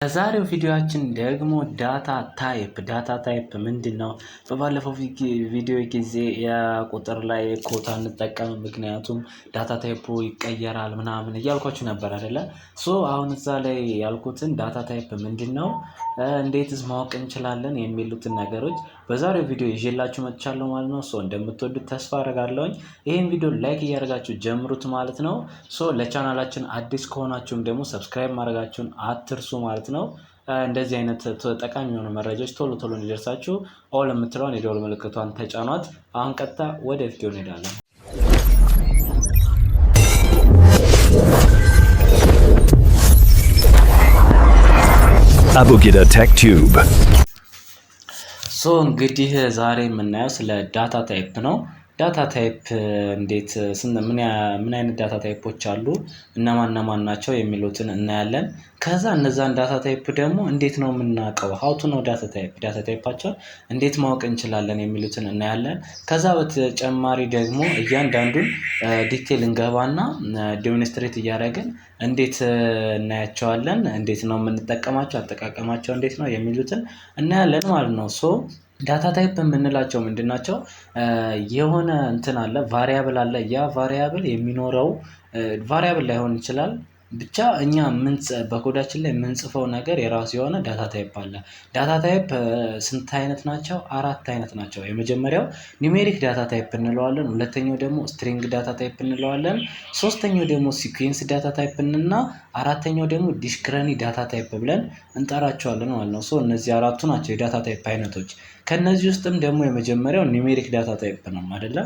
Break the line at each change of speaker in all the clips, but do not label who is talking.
በዛሬው ቪዲዮአችን ደግሞ ዳታ ታይፕ ምንድነው? በባለፈው ቪዲዮ ጊዜ የቁጥር ላይ ኮታ እንጠቀም ምክንያቱም ዳታ ታይፑ ይቀየራል ምናምን እያልኳችሁ ነበር አይደለ? አሁን እዛ ላይ ያልኩትን ዳታ ታይፕ ምንድነው? እንዴትስ ማወቅ እንችላለን የሚሉትን ነገሮች በዛሬው ቪዲዮ ይዤላችሁ መጥቻለሁ ማለት ነው። እንደምትወዱት ተስፋ አደርጋለሁኝ። ይሄን ቪዲዮ ላይክ እያደረጋችሁ ጀምሩት ማለት ነው። ለቻናላችን አዲስ ከሆናችሁም ደግሞ ሰብስክራይብ ማድረጋችሁን አትርሱ ማለት ነው። እንደዚህ አይነት ጠቃሚ የሆኑ መረጃዎች ቶሎ እንዲደርሳችሁ ኦል የምትለውን የደወል ምልክቷን ተጫኗት። አሁን ቀጥታ ወደ ቪዲዮ እንሄዳለን።
Abugida Tech Tube
እንግዲህ ዛሬ የምናየው ስለ ዳታ ታይፕ ነው። ዳታ ታይፕ እንዴት ምን አይነት ዳታ ታይፖች አሉ፣ እነማን ናቸው የሚሉትን እናያለን። ከዛ እነዛን ዳታ ታይፕ ደግሞ እንዴት ነው የምናውቀው፣ how to know ዳታ ታይፓቸውን እንዴት ማወቅ እንችላለን የሚሉትን እናያለን። ከዛ በተጨማሪ ደግሞ እያንዳንዱን ዲቴል እንገባና ዴሞንስትሬት እያደረግን እንዴት እናያቸዋለን፣ እንዴት ነው የምንጠቀማቸው፣ አጠቃቀማቸው እንዴት ነው የሚሉትን እናያለን ማለት ነው። ዳታ ታይፕ የምንላቸው ምንድን ናቸው? የሆነ እንትን አለ፣ ቫሪያብል አለ። ያ ቫሪያብል የሚኖረው ቫሪያብል ላይሆን ይችላል። ብቻ እኛ በኮዳችን ላይ የምንጽፈው ነገር የራሱ የሆነ ዳታ ታይፕ አለ። ዳታ ታይፕ ስንት አይነት ናቸው? 4 አይነት ናቸው። የመጀመሪያው ኒሜሪክ ዳታ ታይፕ እንለዋለን። ሁለተኛው ደግሞ ስትሪንግ ዳታ ታይፕ እንለዋለን። ሶስተኛው ደግሞ ሲኩዌንስ ዳታ ታይፕ እና አራተኛው ደግሞ ዲስክረኒ ዳታ ታይፕ ብለን እንጠራቸዋለን ማለት ነው። እነዚህ 4ቱ ናቸው የዳታ ታይፕ አይነቶች። ከነዚህ ውስጥም ደግሞ የመጀመሪያው ኒሜሪክ ዳታ ታይፕ ነው አይደለ?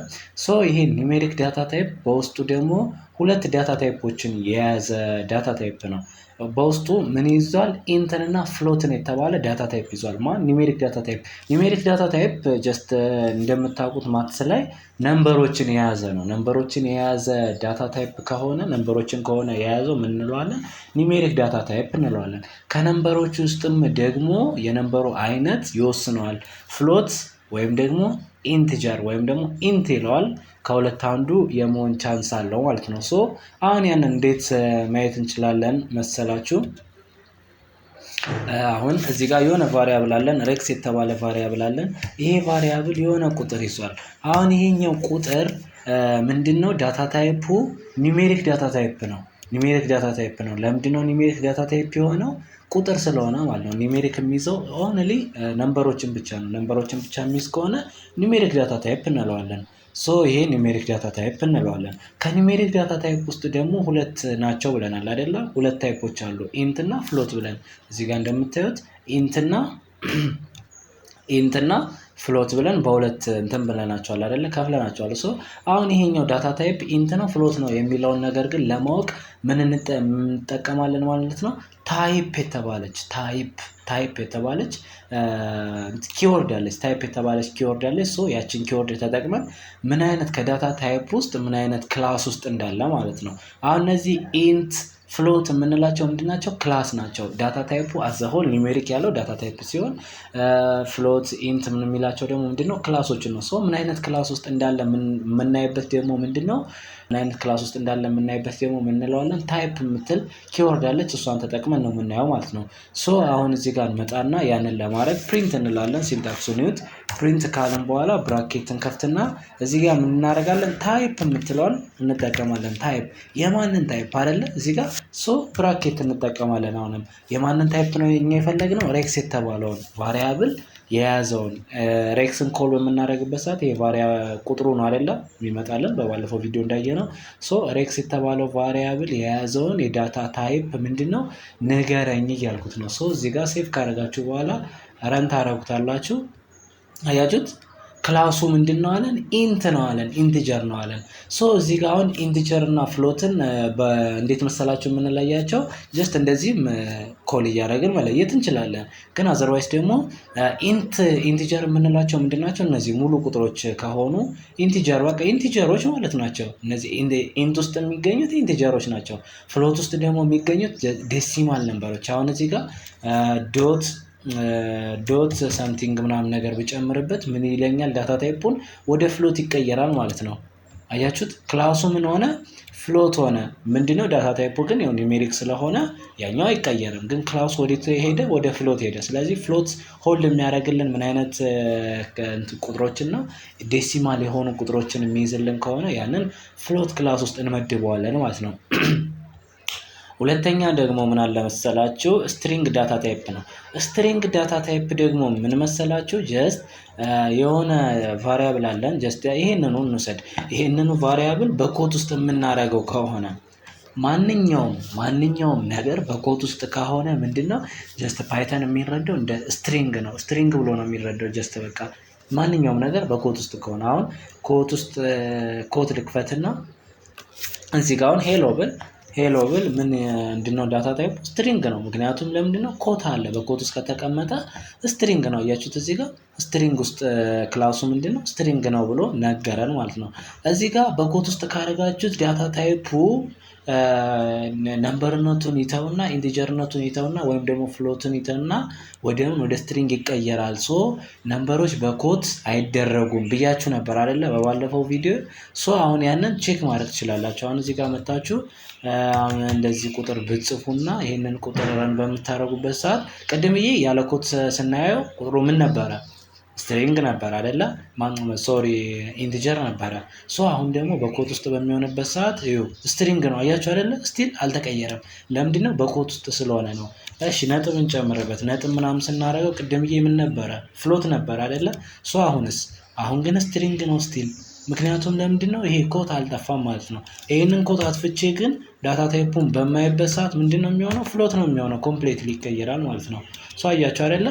ይሄ ኒሜሪክ ዳታ ታይፕ በውስጡ ደግሞ 2 ዳታ ታይፖችን የያዘ ዳታ ታይፕ ነው። በውስጡ ምን ይዟል? ኢንትን እና ፍሎትን የተባለ ዳታ ታይፕ ይዟል። ኒሜሪክ ዳታ ታይፕ። ኒሜሪክ ዳታ ታይፕ ጀስት እንደምታውቁት ማትስ ላይ ነምበሮችን የያዘ ነው። ነምበሮችን የያዘ ዳታ ታይፕ ከሆነ ነምበሮችን ከሆነ የያዘው ምን እንለዋለን? ኒሜሪክ ዳታ ታይፕ እንለዋለን። ከነምበሮች ውስጥም ደግሞ የነምበሩ አይነት ይወስነዋል። ፍሎት ወይም ደግሞ ኢንቲጀር ወይም ደግሞ ኢንት ይለዋል። ከሁለት አንዱ የመሆን ቻንስ አለው ማለት ነው። አሁን ያንን እንዴት ማየት እንችላለን መሰላችሁ? አሁን እዚህ ጋር የሆነ ቫሪያብል አለን፣ ሬክስ የተባለ ቫሪያብል አለን። ይሄ ቫሪያብል የሆነ ቁጥር ይዟል። አሁን ይሄኛው ቁጥር ምንድነው? ዳታ ታይፑ ኒሜሪክ ዳታ ታይፕ ነው። ኒሜሪክ ዳታ ታይፕ ነው። ለምንድነው ኒሜሪክ ዳታ ታይፕ የሆነው? ቁጥር ስለሆነ ማለት ነው። ኒሜሪክ የሚይዘው ኦንሊ ነምበሮችን ብቻ ነው። ነምበሮችን ብቻ የሚይዝ ከሆነ ኒሜሪክ ዳታ ታይፕ እንለዋለን። ይሄ ኒሜሪክ ዳታ ታይፕ እንለዋለን። ከኒሜሪክ ዳታ ታይፕ ውስጥ ደግሞ 2 ናቸው ብለናል አይደለ? 2 ታይፖች አሉ፣ ኢንት እና ፍሎት ብለን እዚህ ጋር እንደምታዩት ኢንት እና ፍሎት ብለን በሁለት እንትን ብለናቸዋል አይደለ? ከፍለናቸዋል። አሁን ይሄኛው ዳታ ታይፕ ኢንት ነው ፍሎት ነው የሚለውን ነገር ግን ለማወቅ ምን እንጠቀማለን ማለት ነው? ታይፕ የተባለች ኪወርድ አለች። ታይፕ የተባለች ኪወርድ አለች። ያችን ኪወርድ ተጠቅመን ምን አይነት ከዳታ ታይፕ ውስጥ ምን አይነት ክላስ ውስጥ እንዳለ ማለት ነው። አሁን እነዚህ ኢንት ፍሎት የምንላቸው ምንድናቸው? ክላስ ናቸው። ዳታ ታይፑ አዘሆል ኒሜሪክ ያለው ዳታ ታይፕ ሲሆን ፍሎት ኢንት ምን የሚላቸው ደግሞ ምንድነው? ክላሶችን ነው። ምን አይነት ክላስ ውስጥ እንዳለ የምናይበት ደግሞ ምንድነው? ምን አይነት ክላስ ውስጥ እንዳለ የምናይበት ደግሞ ምን እንለዋለን? ታይፕ የምትል ኪወርድ አለች። እሷን ተጠቅመን ነው የምናየው ማለት ነው። አሁን እዚህ ጋር እንመጣና ያንን ለማድረግ ፕሪንት እንላለን። ሲንታክሱን ይዩት። ፕሪንት ካልን በኋላ ብራኬትን ከፍትና እዚህ ጋር ምን እናደርጋለን? ታይፕ የምትለዋል እንጠቀማለን። ታይፕ የማንን ታይፕ አይደለ? እዚህ ጋር ብራኬት እንጠቀማለን። አሁንም የማንን ታይፕ ነው እኛ የፈለግነው? ሬክስ የተባለውን ቫሪያብል የያዘውን ሬክስን ኮል በምናደርግበት ሰዓት የቫሪያ ቁጥሩ ነው አይደለ የሚመጣልን በባለፈው ቪዲዮ እንዳየነው። ሬክስ የተባለው ቫሪያብል የያዘውን የዳታ ታይፕ ምንድነው ንገረኝ እያልኩት ነው። እዚህ ጋር ሴቭ ካደረጋችሁ በኋላ ረን ታደርጉታላችሁ። አያችሁት? ክላሱ ምንድነው አለን? ኢንት ነው አለን፣ ኢንቲጀር ነው አለን። እዚህ ጋር አሁን ኢንቲጀር እና ፍሎትን እንዴት መሰላችሁ የምንለያቸው? ጀስት እንደዚህም ኮል እያደረግን መለየት እንችላለን። ግን አዘርዋይስ ደግሞ ኢንቲጀር የምንላቸው ምንድናቸው? እነዚህ ሙሉ ቁጥሮች ከሆኑ ኢንቲጀር በቃ ኢንቲጀሮች ማለት ናቸው። እነዚህ ኢንት ውስጥ የሚገኙት ኢንቲጀሮች ናቸው። ፍሎት ውስጥ ደግሞ የሚገኙት ዴሲማል ነምበሮች። አሁን እዚህ ጋር ዶት ሳምቲንግ ምናምን ነገር ብጨምርበት ምን ይለኛል? ዳታ ታይፑን ወደ ፍሎት ይቀየራል ማለት ነው። አያችሁት? ክላሱ ምን ሆነ? ፍሎት ሆነ። ምንድነው ዳታ ታይፑ ግን ያው ኒሜሪክ ስለሆነ ያኛው አይቀየርም። ግን ክላሱ ወዴት ሄደ? ወደ ፍሎት ሄደ። ስለዚህ ፍሎት ሆልድ የሚያደርግልን ምን አይነት ቁጥሮችን ነው? ዴሲማል የሆኑ ቁጥሮችን የሚይዝልን ከሆነ ያንን ፍሎት ክላስ ውስጥ እንመድበዋለን ማለት ነው። ሁለተኛ ደግሞ ምን አለ መሰላችሁ? ስትሪንግ ዳታ ታይፕ ነው። ስትሪንግ ዳታ ታይፕ ደግሞ ምን መሰላችሁ? ጀስት የሆነ ቫሪያብል አለን። ጀስት ይሄንኑ እንውሰድ። ይሄንኑ ቫሪያብል በኮት ውስጥ የምናደርገው ከሆነ ማንኛውም ነገር በኮት ውስጥ ከሆነ ምንድነው ጀስት ፓይተን የሚረዳው እንደ ስትሪንግ ነው። ስትሪንግ ብሎ ነው የሚረዳው። ጀስት በቃ ማንኛውም ነገር በኮት ውስጥ ከሆነ አሁን ኮት ውስጥ ኮት ልክፈትና እዚህ ጋር አሁን ሄሎ ብል ምንድነው ዳታ ታይፕ ስትሪንግ ነው። ምክንያቱም ለምንድነው ኮት አለ። በኮት ውስጥ ከተቀመጠ ስትሪንግ ነው። እያችሁት እዚህ ጋር ስትሪንግ ውስጥ ክላሱ ምንድነው ስትሪንግ ነው ብሎ ነገረን ማለት ነው። እዚህ ጋር በኮት ውስጥ ካደረጋችሁት ዳታ ታይፑ ነምበርነቱን ይተውና ኢንቲጀርነቱን ይተውና ወይም ደግሞ ፍሎትን ይተውና ወደ ስትሪንግ ይቀየራል። ሶ ነምበሮች በኮት አይደረጉም ብያችሁ ነበር አይደለ? በባለፈው ቪዲዮ። ሶ አሁን ያንን ቼክ ማድረግ ትችላላችሁ። አሁን እዚህ ጋር መጣችሁ እንደዚህ ቁጥር ብጽፉና ይሄንን ቁጥር ረን በምታደርጉበት ሰዓት ቅድምዬ ያለ ኮት ስናየው ቁጥሩ ምን ነበረ? ስትሪንግ ነበር አይደለ? ሶሪ ኢንቲጀር ነበረ። ሶ አሁን ደግሞ በኮት ውስጥ በሚሆንበት ሰዓት ስትሪንግ ነው። አያችሁ አይደለ? ስቲል አልተቀየረም። ለምንድነው? በኮት ውስጥ ስለሆነ ነው። እሺ ነጥብ እንጨምርበት። ነጥብ ምናምን ስናደርገው ቅድምዬ ምን ነበረ? ፍሎት ነበር አይደለ? ሶ አሁን ግን ስትሪንግ ነው ስቲል። ምክንያቱም ለምንድነው? ይሄ ኮት አልጠፋም ማለት ነው። ይሄንን ኮት አጥፍቼ ግን ዳታ ታይፑን በማይበት ሰዓት ምንድነው የሚሆነው? ፍሎት ነው የሚሆነው። ኮምፕሊትሊ ይቀየራል ማለት ነው። ሶ አያችሁ አይደለ?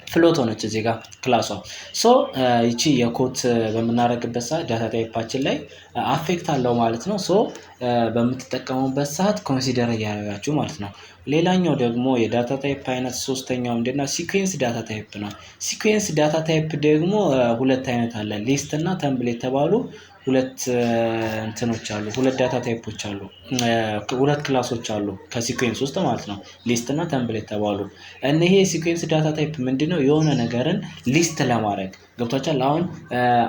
ፍሎት ሆነች እዚህ ጋር ክላሷ። ሶ ይቺ የኮት በምናደርግበት ሰዓት ዳታ ታይፓችን ላይ አፌክት አለው ማለት ነው። ሶ በምትጠቀሙበት ሰዓት ኮንሲደር እያደረጋችሁ ማለት ነው። ሌላኛው ደግሞ የዳታ ታይፕ አይነት ሶስተኛው ምንድነው? ሲኩዌንስ ዳታ ታይፕ ነው። ሲኩዌንስ ዳታ ታይፕ ደግሞ ሁለት አይነት አለ። ሊስት እና ተምብል የተባሉ ሁለት እንትኖች አሉ። ሁለት ዳታ ታይፖች አሉ። ሁለት ክላሶች አሉ ከሲኩዌንስ ውስጥ ማለት ነው። ሊስት እና ተምብል የተባሉ ይሄ ሲኩዌንስ ዳታ ታይፕ ምንድነው? የሆነ ነገርን ሊስት ለማድረግ ገብቷችኋል። አሁን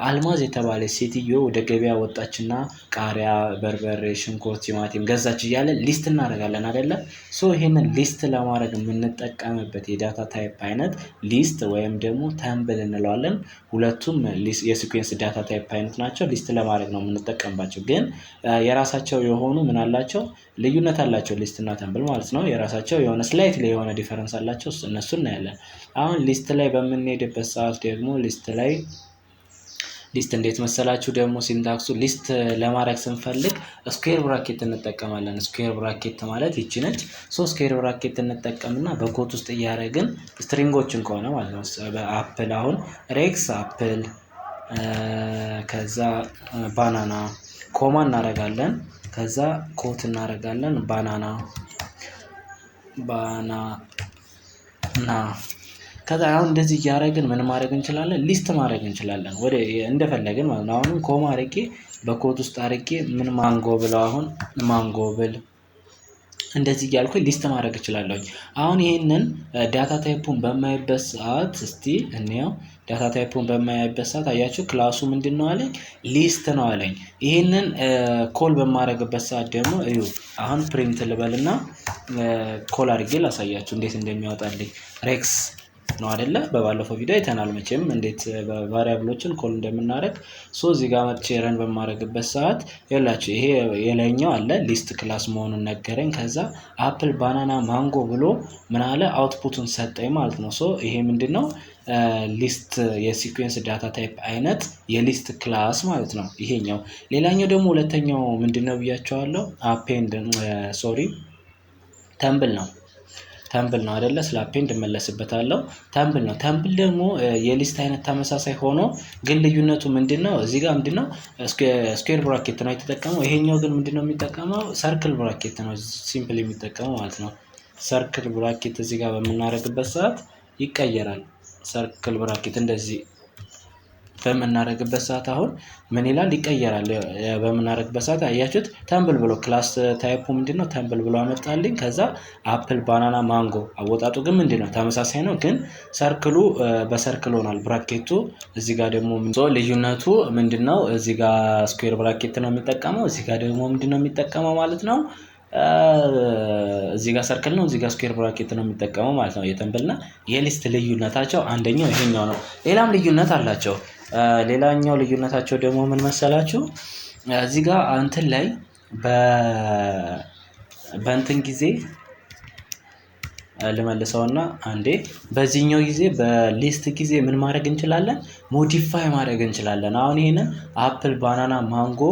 አልማዝ የተባለች ሴትዮ ወደ ገበያ ወጣችና ቃሪያ፣ በርበሬ፣ ሽንኩርት፣ ቲማቲም ገዛች እያለ ሊስት እናደርጋለን አይደለ? ሶ ይሄንን ሊስት ለማድረግ የምንጠቀምበት የዳታ ታይፕ አይነት ሊስት ወይም ደግሞ ተምብል እንለዋለን። ሁለቱም የሲኩዌንስ ዳታ ታይፕ አይነት ናቸው። ሊስት ለማድረግ ነው የምንጠቀምባቸው። ግን የራሳቸው የሆኑ ምን አላቸው? ልዩነት አላቸው። ሊስት እና ተምብል ማለት ነው። የራሳቸው የሆነ ስላይትሊ የሆነ ዲፈረንስ አላቸው። እነሱ እናያለን። አሁን ሊስት ላይ በምንሄድበት ሰዓት ደግሞ ሊስት እንዴት መሰላችሁ? ደግሞ ሲንታክሱ ሊስት ለማድረግ ስንፈልግ ስኩዌር ብራኬት እንጠቀማለን። ስኩዌር ብራኬት ማለት ይቺ ነች። ሶ ስኩዌር ብራኬት እንጠቀምና በኮት ውስጥ እያደረግን ስትሪንጎችን ከሆነ ማለት ነው። በአፕል አሁን ሬክስ አፕል፣ ከዛ ባናና ኮማ እናደርጋለን። ከዛ ኮት እናደርጋለን ባናና ከዛ አሁን እንደዚህ እያደረግን ምን ማድረግ እንችላለን? ሊስት ማድረግ እንችላለን ወደ እንደፈለግን ማለት ነው። አሁንም ኮማ አድርጌ በኮት ውስጥ አድርጌ ምን ማንጎ ብለው አሁን ማንጎ ብል እንደዚህ እያልኩኝ ሊስት ማድረግ እችላለሁ። አሁን ይሄንን ዳታ ታይፑን በማይበት ሰዓት እስቲ እንየው። ዳታ ታይፑን በማይበት ሰዓት አያችሁ ክላሱ ምንድነው አለኝ? ሊስት ነው አለኝ። ይሄንን ኮል በማድረግበት ሰዓት ደግሞ እዩ። አሁን ፕሪንት ልበልና ኮል አድርጌ ላሳያችሁ እንዴት እንደሚያወጣልኝ። ሬክስ ነው አይደለ? በባለፈው ቪዲዮ አይተናል መቼም እንዴት ቫሪያብሎችን ኮል እንደምናደርግ። ሶ እዚህ ጋር መጥቼ ረን በማድረግበት ሰዓት ይኸውላችሁ ይሄ የላይኛው አለ ሊስት ክላስ መሆኑን ነገረኝ። ከዛ አፕል፣ ባናና፣ ማንጎ ብሎ ምን አለ? አውትፑቱን ሰጠኝ ማለት ነው። ሶ ይሄ ምንድነው? ሊስት የሲኩዌንስ ዳታ ታይፕ አይነት የሊስት ክላስ ማለት ነው ይሄኛው። ሌላኛው ደግሞ ሁለተኛው ምንድነው ብያቸዋለሁ? ተምብል ነው አይደለ? ስለ አፔንድ እመለስበታለሁ። ተምብል ነው። ተምብል ደግሞ የሊስት አይነት ተመሳሳይ ሆኖ ግን ልዩነቱ ምንድነው? እዚህ ጋር ምንድነው ስኩዌር ብራኬት ነው የተጠቀመው። ይሄኛው ግን ምንድነው የሚጠቀመው? ሰርክል ብራኬት ነው ሲምፕል የሚጠቀመው ማለት ነው። ሰርክል ብራኬት እዚህ ጋር በምናደርግበት ሰዓት ይቀየራል። ሰርክል ብራኬት እንደዚህ በምናደርግበት ሰዓት አሁን ምን ይላል ይቀየራል። በምናደርግበት ሰዓት አያችሁት ተምብል ብሎ ክላስ ታይፑ ምንድነው ተምብል ብሎ አመጣልኝ። ከዛ አፕል ባናና ማንጎ አወጣጡ ግን ምንድነው ተመሳሳይ ነው፣ ግን ሰርክሉ በሰርክል ሆኗል ብራኬቱ። እዚህ ጋር ደግሞ ልዩነቱ ምንድነው? እዚህ ጋር ስኩዌር ብራኬት ነው የሚጠቀመው፣ እዚህ ጋር ደግሞ ምንድነው የሚጠቀመው ማለት ነው። እዚህ ጋር ሰርክል ነው፣ እዚህ ጋር ስኩዌር ብራኬት ነው የሚጠቀመው ማለት ነው። የተምብልና የሊስት ልዩነታቸው አንደኛው ይሄኛው ነው። ሌላም ልዩነት አላቸው። ሌላኛው ልዩነታቸው ደግሞ ምን መሰላችሁ? እዚህ ጋር እንትን ላይ በእንትን ጊዜ ልመልሰውና አንዴ በዚህኛው ጊዜ በሊስት ጊዜ ምን ማድረግ እንችላለን? ሞዲፋይ ማድረግ እንችላለን። አሁን ይሄንን አፕል ባናና ማንጎ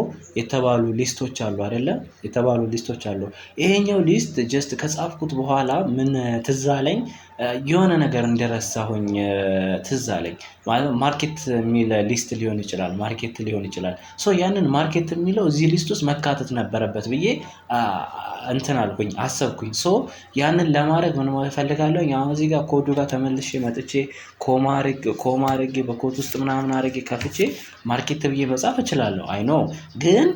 የተባሉ ሊስቶች አሉ አይደለ? የተባሉ ሊስቶች አሉ። ይሄኛው ሊስት ጀስት ከጻፍኩት በኋላ ምን ትዝ አለኝ፣ የሆነ ነገር እንደረሳሁኝ ትዝ አለኝ። ማርኬት የሚል ሊስት ሊሆን ይችላል፣ ማርኬት ሊሆን ይችላል። ሶ ያንን ማርኬት የሚለው እዚህ ሊስት ውስጥ መካተት ነበረበት ብዬ እንትን አልኩኝ፣ አሰብኩኝ። ሶ ያንን ለማድረግ ምን እፈልጋለሁ? አሁን እዚህ ጋር ኮዱ ጋር ተመልሼ መጥቼ ኮማ አድርጌ በኮድ ውስጥ ምናምን አድርጌ ከፍቼ ማርኬት ብዬ መጻፍ እችላለሁ። አይ ኖ ግን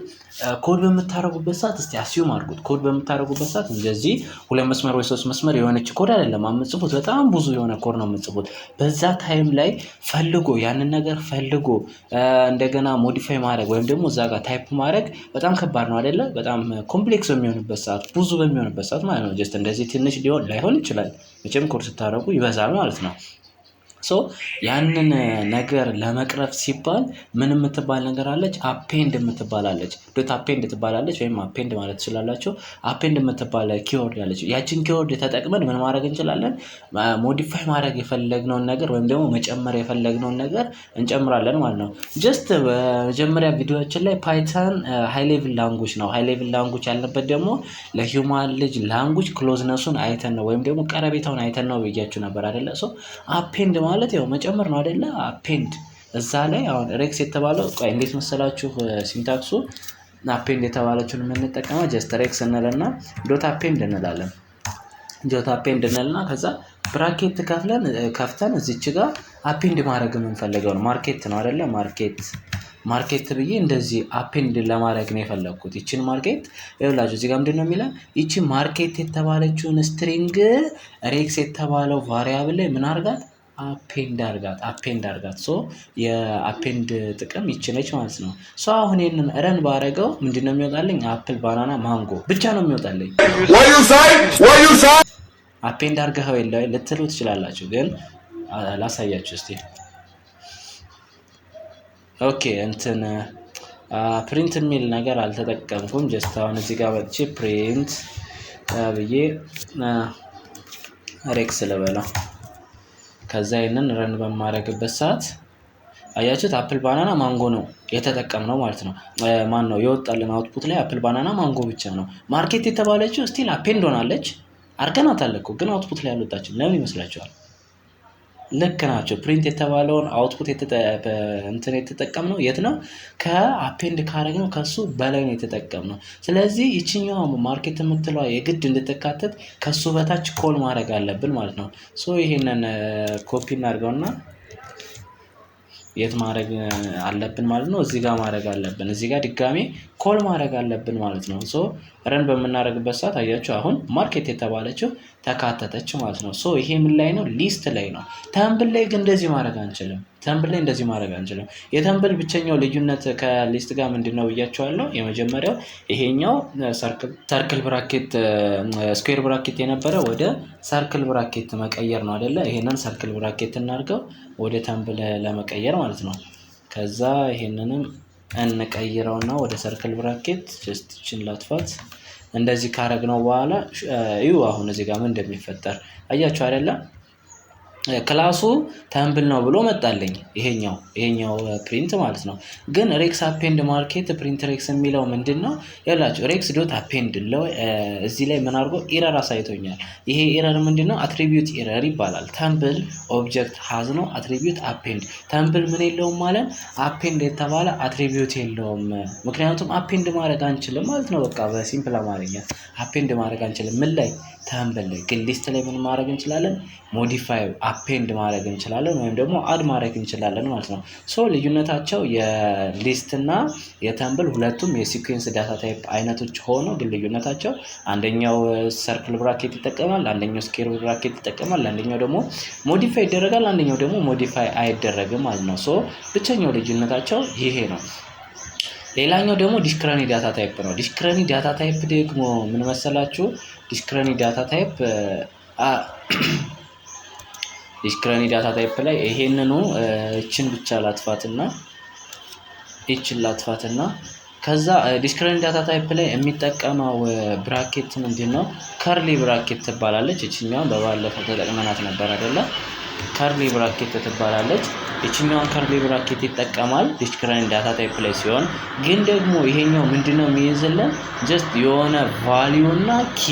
ኮድ በምታረጉበት ሰዓት እስቲ አስዩም አድርጉት። ኮድ በምታረጉበት ሰዓት እንደዚህ 2 መስመር ወይ 3 መስመር የሆነች ኮድ አይደለም የምትጽፉት፣ በጣም ብዙ የሆነ ኮድ ነው የምትጽፉት። በዛ ታይም ላይ ፈልጎ ያንን ነገር ፈልጎ እንደገና ሞዲፋይ ማድረግ ወይም ደግሞ እዛ ጋር ታይፕ ማድረግ በጣም ከባድ ነው አይደለ? በጣም ኮምፕሌክስ በሚሆንበት ሰዓት፣ ብዙ በሚሆንበት ሰዓት ማለት ነው። ጀስት እንደዚህ ትንሽ ላይሆን ይችላል። መቼም ኮድ ስታረጉ ይበዛል ማለት ነው። ሶ ያንን ነገር ለመቅረፍ ሲባል ምን የምትባል ነገር አለች? አፔንድ የምትባላለች። ዶት አፔንድ ትባላለች፣ ወይም አፔንድ ማለት ትችላላችሁ። አፔንድ የምትባል ኪወርድ አለች። ያችን ኪወርድ ተጠቅመን ምን ማድረግ እንችላለን? ሞዲፋይ ማድረግ የፈለግነውን ነገር ወይም ደግሞ መጨመር የፈለግነውን ነገር እንጨምራለን ማለት ነው። ጀስት በመጀመሪያ ቪዲዮችን ላይ ፓይተን ሃይ ሌቭል ላንጉጅ ነው። ሃይ ሌቭል ላንጉጅ ያለበት ደግሞ ለሂውማን ልጅ ላንጉጅ ክሎዝነሱን አይተን ነው፣ ወይም ደግሞ ቀረቤታውን አይተን ነው ብያችሁ ነበር አይደለ? ሶ አፔንድ ማለት ያው መጨመር ነው አይደለ? አፔንድ እዛ ላይ አሁን ሬክስ የተባለው ቆይ እንዴት መሰላችሁ ሲንታክሱ? አፔንድ የተባለችውን የምንጠቀመው ጀስት ሬክስ እንልና ዶት አፔንድ እንላለን። ዶት አፔንድ እንልና ከዛ ብራኬት ከፍተን እዚች ጋር አፔንድ ማድረግ የምንፈልገው ነው። ማርኬት ነው አይደለ? ማርኬት ብዬ እንደዚህ አፔንድ ለማድረግ ነው የፈለግኩት። ይችን ማርኬት ይኸውላችሁ እዚህ ጋር ምንድነው የሚለው? ይቺ ማርኬት የተባለችውን ስትሪንግ ሬክስ የተባለው ቫሪያብል ላይ ምን አድርጋት? አፔንድ አድርጋት። ሶ የአፔንድ ጥቅም ይችነች ማለት ነው። ሶ አሁን ይህንን ረን ባረገው ምንድነው የሚወጣልኝ? አፕል ባናና ማንጎ ብቻ ነው የሚወጣልኝ። አፔንድ አድርገኸው የለ ልትሉ ትችላላችሁ፣ ግን ላሳያችሁ እስቲ። ኦኬ እንትን ፕሪንት የሚል ነገር አልተጠቀምኩም። ጀስት አሁን እዚህ ጋር መጥቼ ፕሪንት ብዬ ሬክስ ልበለው። ከዛ ይሄንን ረን በማድረግበት ሰዓት አያችሁት አፕል ባናና ማንጎ ነው የተጠቀምነው ማለት ነው። ማን ነው የወጣልን አውትፑት ላይ አፕል ባናና ማንጎ ብቻ ነው። ማርኬት የተባለችው ስቲል አፔንድ ሆናለች፣ አርገናታል እኮ ግን አውትፑት ላይ አልወጣችም። ለምን ይመስላችኋል? ልክ ናቸው። ፕሪንት የተባለውን አውትፑት እንትን የተጠቀምነው የት ነው? ከአፔንድ ካረግነው ከሱ በላይ ነው የተጠቀምነው። ስለዚህ ይችኛው ማርኬት የምትለዋ የግድ እንድትካተት ከሱ በታች ኮል ማድረግ አለብን ማለት ነው። ሶ ይሄንን ኮፒ እናድርገውና የት ማድረግ አለብን ማለት ነው? እዚህ ጋር ማድረግ አለብን። እዚህ ጋር ድጋሜ ኮል ማድረግ አለብን ማለት ነው። ሶ ረን በምናደርግበት ሰዓት አያችሁ አሁን ማርኬት የተባለችው ተካተተች ማለት ነው። ሶ ይሄ ምን ላይ ነው? ሊስት ላይ ነው። ተምብል ላይ ግን እንደዚህ ማድረግ አንችልም። የተምብል ብቸኛው ልዩነት ከሊስት ጋር ምንድነው ብያቸዋለሁ። የመጀመሪያው ይሄኛው ሰርክል ብራኬት ስኩዌር ብራኬት የነበረ ወደ ሰርክል ብራኬት መቀየር ነው አይደለ? ይሄንን ሰርክል ብራኬት እናድርገው ወደ ተምብል ለመቀየር ማለት ነው። ከዛ ይሄንንም እንቀይረውና ወደ ሰርክል ብራኬት ጀስት እቺን ላጥፋት። እንደዚህ ካረግነው በኋላ እዩ አሁን እዚህ ጋር ምን እንደሚፈጠር አያችሁ አይደለ? ክላሱ ተምብል ነው ብሎ መጣልኝ። ይሄኛው ፕሪንት ማለት ነው። ግን ሬክስ አፔንድ ማርኬት ፕሪንት ሬክስ የሚለው ምንድነው? ያላችሁ ሬክስ ዶት አፔንድ እዚህ ላይ ምን አድርጎ ኢረር አሳይቶኛል። ይሄ ኢረር ምንድነው? አትሪቢዩት ኢረር ይባላል። ተምብል ኦብጀክት ሃዝ ነው አትሪቢዩት አፔንድ። ተምብል ምን የለውም ማለት አፔንድ የተባለ አትሪቢዩት የለውም። ምክንያቱም አፔንድ ማድረግ አንችልም ማለት ነው። በቃ በሲምፕል አማርኛ አፔንድ ማድረግ አንችልም። ምን ላይ? ተምብል ላይ። ግን ሊስት ላይ ምን ማድረግ እንችላለን? ሞዲፋይ አፔንድ ማድረግ እንችላለን ወይም ደግሞ አድ ማድረግ እንችላለን ማለት ነው። ሶ ልዩነታቸው የሊስት እና የተምብል ሁለቱም የሲኩዌንስ ዳታ ታይፕ አይነቶች ሆኖ ግን ልዩነታቸው አንደኛው ሰርክል ብራኬት ይጠቀማል፣ አንደኛው ስኬር ብራኬት ይጠቀማል፣ አንደኛው ደግሞ ሞዲፋይ ይደረጋል፣ አንደኛው ደግሞ ሞዲፋይ አይደረግም ማለት ነው። ሶ ብቸኛው ልዩነታቸው ይሄ ነው። ሌላኛው ደግሞ ዲስክረኒ ዳታ ታይፕ ነው። ዲስክረኒ ዳታ ታይፕ ደግሞ ምን መሰላችሁ? ዲስክረኒ ዳታ ታይፕ ዲስክረኒ ዳታ ታይፕ ላይ ይሄንኑ እችን ብቻ ላጥፋትና ከዛ ዲስክረኒ ዳታ ታይፕ ላይ የሚጠቀመው ብራኬት ምንድነው? ከርሊ ብራኬት ትባላለች። እችኛዋን በባለፈው ተጠቅመናት ነበር አይደለ? ከርሊ ብራኬት ትባላለች። እችኛዋን ከርሊ ብራኬት ይጠቀማል ዲስክረኒ ዳታ ታይፕ ላይ ሲሆን፣ ግን ደግሞ ይሄኛው ምንድነው የሚይዝልን? ጀስት የሆነ ቫልዩና ኪ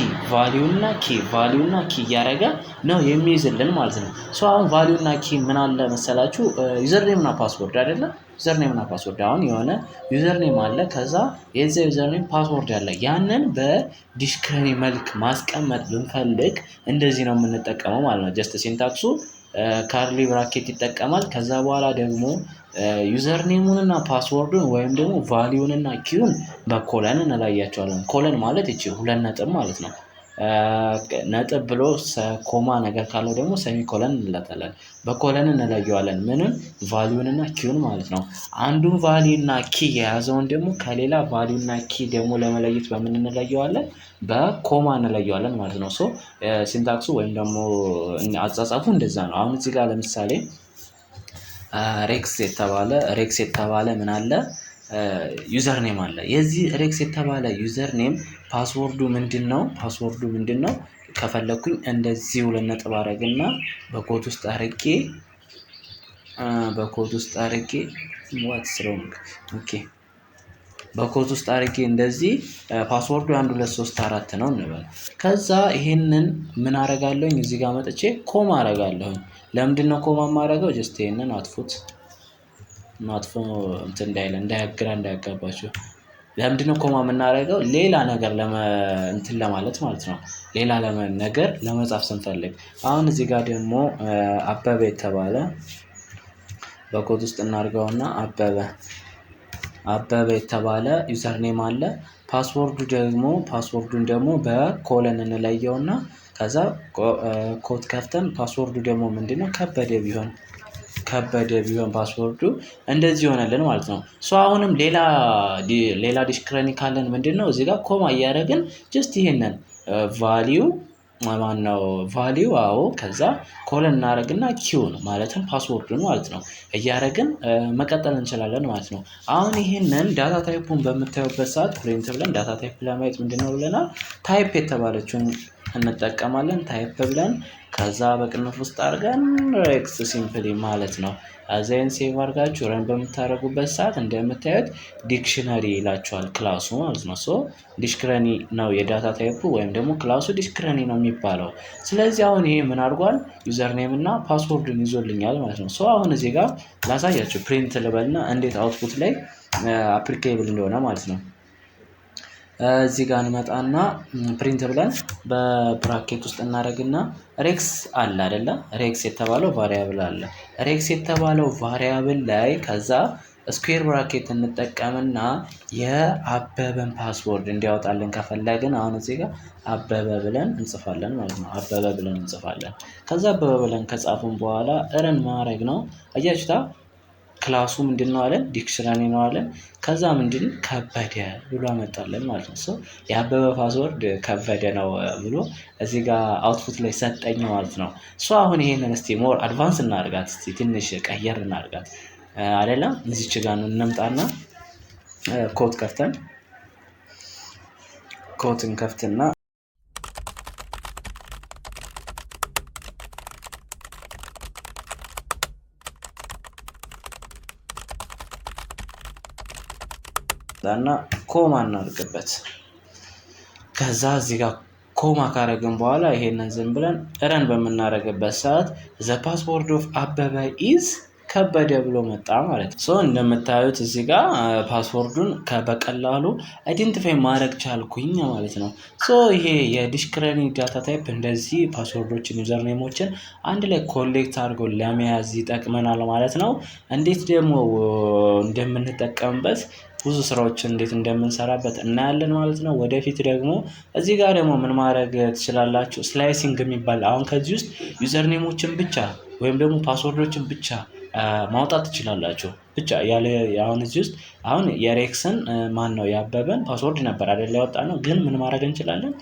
እያደረገ ነው የሚይዝልን ማለት ነው። ሶ አሁን ቫልዩና ኪ ምን አለ መሰላችሁ? ዩዘርኔምና ፓስወርድ አይደለ? ዩዘርኔምና ፓስወርድ አሁን የሆነ ዩዘርኔም አለ፣ ከዛ የዛ ዩዘርኔም ፓስወርድ አለ። ያንን በዲስክረኒ መልክ ማስቀመጥ ብንፈልግ እንደዚህ ነው የምንጠቀመው ማለት ነው። ጀስት ሲንታክሱ ካርሊ ብራኬት ይጠቀማል። ከዛ በኋላ ደግሞ ዩዘርኔሙንና ፓስወርዱን ወይም ደግሞ ቫሊዩንና ኪውን በኮለን እንለያቸዋለን። ኮለን ማለት እቺ ሁለት ነጥብ ማለት ነው። ነጥብ ብሎ ኮማ ነገር ካለው ደግሞ ሰሚኮለን እንላታለን። በኮለን እንለየዋለን ምንም ቫሊዩንና ኪውን ማለት ነው። አንዱን ቫሊዩና ኪ የያዘውን ደግሞ ከሌላ ቫሊዩና ኪ ደግሞ ለመለየት በምን እንለየዋለን? በኮማ እንለየዋለን ማለት ነው። ሶ ሲንታክሱ ወይም ደግሞ አጻጻፉ እንደዛ ነው። አሁን እዚህ ጋር ለምሳሌ ሬክስ የተባለ ምን አለ? ዩዘርኔም አለ። የዚህ ሬክስ የተባለ ዩዘርኔም ፓስወርዱ ምንድነው? ከፈለኩኝ እንደዚህ ሁለት ነጥብ አረግና በኮት ውስጥ አርጌ በኮት ውስጥ አርጌ እንደዚህ ፓስወርዱ 1 2 3 4 ነው እንበል። ከዛ ይሄንን ምን አረጋለሁኝ? እዚህ ጋር መጥቼ ኮማ አረጋለሁኝ። ለምንድነው ኮማ ማረገው? ጀስት ይሄንን አጥፎ እንዳያጋባችሁ። ለምንድነው ኮማ የምናደርገው? ሌላ ነገር ለማለት ማለት ነው። ሌላ ነገር ለመጻፍ ስንፈልግ። አሁን እዚህ ጋር ደግሞ አበበ የተባለ በኮድ ውስጥ እናድርገውና አበበ የተባለ ዩዘርኔም አለ። ፓስወርዱን ደግሞ በኮለን እንለየውና ከዛ ኮድ ከፍተን ፓስወርዱ ደግሞ ምንድነው? ከበደ ቢሆን ፓስወርዱ እንደዚህ ይሆናልን ማለት ነው። ሶ አሁንም ሌላ ዲስክረኒ ካለን ምንድነው? እዚህ ጋር ኮማ እያደረግን ጀስት ይሄንን ቫሊዩ ከዛ ኮለን እናደርግና ኪውን ማለትም ፓስወርዱን ማለት ነው እያደረግን መቀጠል እንችላለን ማለት ነው። አሁን ይሄንን ዳታ ታይፑን በምታዩበት ሰዓት ፕሪንት ብለን ዳታ ታይፕ ለማየት ምንድነው ብለናል? ታይፕ የተባለችውን እንጠቀማለን። ታይፕ ብለን ከዛ በቅንፍ ውስጥ አድርገን ሬክስ ሲምፕሊ ማለት ነው። አዛይን ሴቭ አድርጋችሁ ረን በምታደርጉበት ሰዓት እንደምታዩት ዲክሽነሪ ይላችኋል ክላሱ ማለት ነው። ሶ ዲስክረኒ ነው የዳታ ታይፑ ወይም ደግሞ ክላሱ ዲስክረኒ ነው የሚባለው። ስለዚህ አሁን ይሄ ምን አድርጓል? ዩዘርኔም እና ፓስወርድን ይዞልኛል ማለት ነው። ሶ አሁን እዚህ ጋር ላሳያችሁ ፕሪንት ልበልና እንዴት አውትፑት ላይ አፕሊኬብል እንደሆነ ማለት ነው። እዚህ ጋር እንመጣና ፕሪንት ብለን በብራኬት ውስጥ እናደርግና ሬክስ አለ አይደለ? ሬክስ የተባለው ቫሪያብል አለ። ሬክስ የተባለው ቫሪያብል ላይ ከዛ ስኩዌር ብራኬት እንጠቀምና የአበበን ፓስወርድ እንዲያወጣልን ከፈለግን አሁን እዚህ ጋር አበበ ብለን እንጽፋለን ማለት ነው። ከዛ አበበ ብለን ከጻፍን በኋላ ረን ማድረግ ነው። አያችሁታ? ክላሱ ምንድነው አለን? ዲክሽነሪ ነው አለን። ከዛ ምንድን ከበደ ብሎ አመጣለን ማለት ነው። ሶ የአበበ ፓስወርድ ከበደ ነው ብሎ እዚህ ጋር አውትፑት ላይ ሰጠኝ ማለት ነው። ሶ አሁን ይሄንን እስቲ ሞር አድቫንስ እናድርጋት፣ እስቲ ትንሽ ቀየር እናድርጋት አይደለም። እዚች ጋር እንምጣና ኮትን ከፍትና ኮማ እናድርግበት። ከዛ እዚህ ጋር ኮማ ካረግን በኋላ ይሄንን ዝም ብለን ረን በምናደርግበት ሰዓት ዘ ፓስወርድ ኦፍ አበበ ኢዝ ከበደ ብሎ መጣ ማለት ነው። እንደምታዩት እዚህ ጋር ፓስወርዱን በቀላሉ አይዴንቲፋይ ማድረግ ቻልኩኝ ማለት ነው። ይሄ የዲሽክረኒ ዳታ ታይፕ እንደዚህ ፓስወርዶችን ዩዘር ኔሞችን አንድ ላይ ኮሌክት አድርጎ ለመያዝ ይጠቅመናል ማለት ነው። እንዴት ደግሞ እንደምንጠቀምበት ብዙ ስራዎችን እንዴት እንደምንሰራበት እናያለን ማለት ነው። ወደፊት ደግሞ እዚህ ጋር ደግሞ ምን ማድረግ ትችላላችሁ? ስላይሲንግ የሚባል አሁን ከዚህ ውስጥ ዩዘር ኔሞችን ብቻ ወይም ደግሞ ፓስወርዶችን ብቻ ማውጣት ትችላላችሁ። ብቻ ያለ አሁን እዚህ ውስጥ አሁን የሬክስን ማነው ያበበን ፓስወርድ ነበር አይደል ያወጣነው። ግን ምን ማድረግ እንችላለን?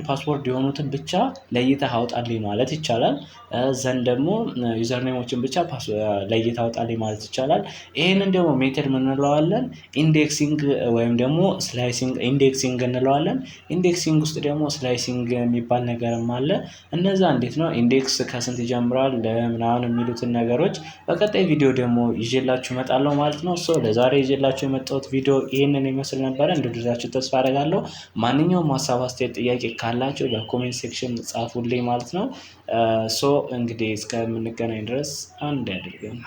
ፓስወርድ የሆኑትን ብቻ ለይተህ አውጣልኝ ማለት ይቻላል። ዘንድ ደግሞ ዩዘር ኔሞችን ብቻ ለይተህ አውጣልኝ ማለት ይቻላል። ይሄንን ደግሞ ሜተድ ምን እንለዋለን? ኢንዴክሲንግ ወይም ደግሞ ስላይሲንግ ኢንዴክሲንግ እንለዋለን። ኢንዴክሲንግ ውስጥ ደግሞ ስላይሲንግ የሚባል ነገርም አለ። እነዛ እንዴት ነው ኢንዴክስ ከስንት ይጀምራል ምናምን የሚሉትን ነገሮች በቀጣይ ቪዲዮ ደግሞ ይዤላችሁ እመጣለሁ ማለት ነው። ለዛሬ ይዤላችሁ የመጣሁት ቪዲዮ ይህንን ይመስል ነበረ። እንደወደዳችሁ ተስፋ አደርጋለሁ። ማንኛውም ሀሳብ፣ አስተያየት፣ ጥያቄ ካላችሁ በኮሜንት ሴክሽን ጻፉልኝ ማለት ነው። እንግዲህ እስከምንገናኝ ድረስ አንድ ያድርገን።